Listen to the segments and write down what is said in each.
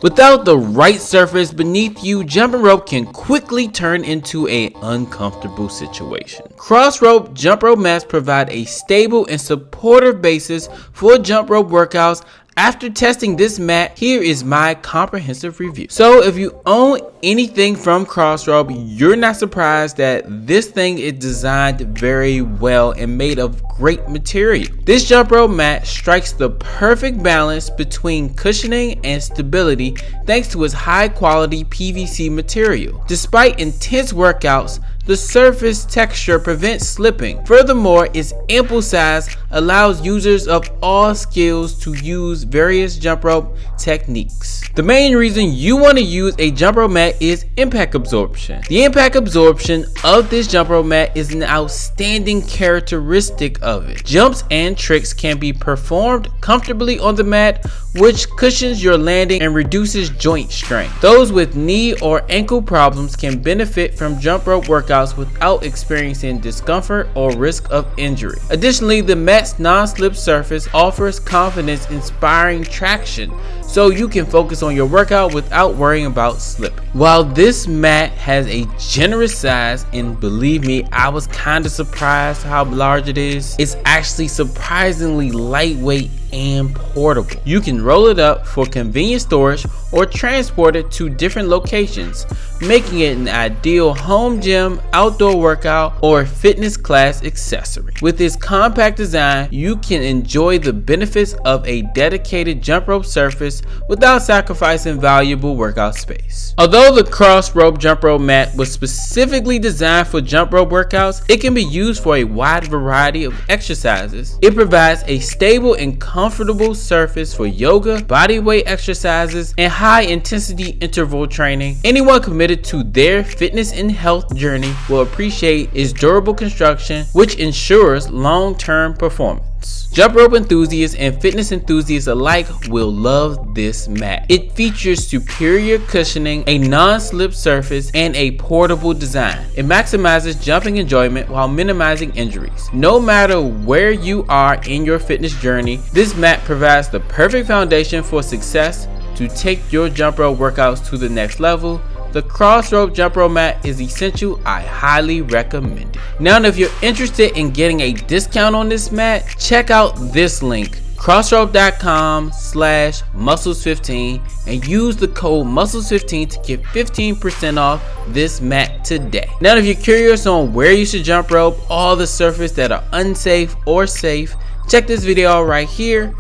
Without the right surface beneath you, jumping rope can quickly turn into an uncomfortable situation. Cross rope jump rope mats provide a stable and supportive basis for jump rope workouts. After testing this mat, here is my comprehensive review. So if you own anything from Crossrope, you're not surprised that this thing is designed very well and made of great material. This jump rope mat strikes the perfect balance between cushioning and stability thanks to its high quality PVC material. Despite intense workouts, the surface texture prevents slipping. Furthermore, its ample size allows users of all skills to use various jump rope techniques. The main reason you want to use a jump rope mat is impact absorption. The impact absorption of this jump rope mat is an outstanding characteristic of it. Jumps and tricks can be performed comfortably on the mat, which cushions your landing and reduces joint strain. Those with knee or ankle problems can benefit from jump rope workouts without experiencing discomfort or risk of injury. Additionally, the mat's non-slip surface offers confidence-inspiring traction, so you can focus on your workout without worrying about slipping. While this mat has a generous size, and believe me, I was kind of surprised how large it is, it's actually surprisingly lightweight and portable. You can roll it up for convenient storage or transport it to different locations, making it an ideal home gym, outdoor workout, or fitness class accessory. With its compact design, you can enjoy the benefits of a dedicated jump rope surface without sacrificing valuable workout space. Although the cross rope jump rope mat was specifically designed for jump rope workouts, it can be used for a wide variety of exercises. It provides a stable and comfortable surface for yoga, bodyweight exercises, and high intensity interval training. Anyone committed to their fitness and health journey will appreciate its durable construction, which ensures long-term performance. Jump rope enthusiasts and fitness enthusiasts alike will love this mat. It features superior cushioning, a non-slip surface, and a portable design. It maximizes jumping enjoyment while minimizing injuries. No matter where you are in your fitness journey, this mat provides the perfect foundation for success. To take your jump rope workouts to the next level, the cross rope jump rope mat is essential. I highly recommend it. Now, if you're interested in getting a discount on this mat, check out this link, crossrope.com/muscles15, and use the code muscles15 to get 15% off this mat today. Now, if you're curious on where you should jump rope, all the surfaces that are unsafe or safe, check this video out right here.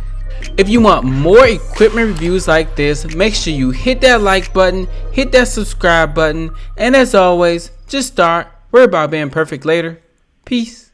If you want more equipment reviews like this, make sure you hit that like button, hit that subscribe button, and as always, just start. Worry about being perfect later. Peace.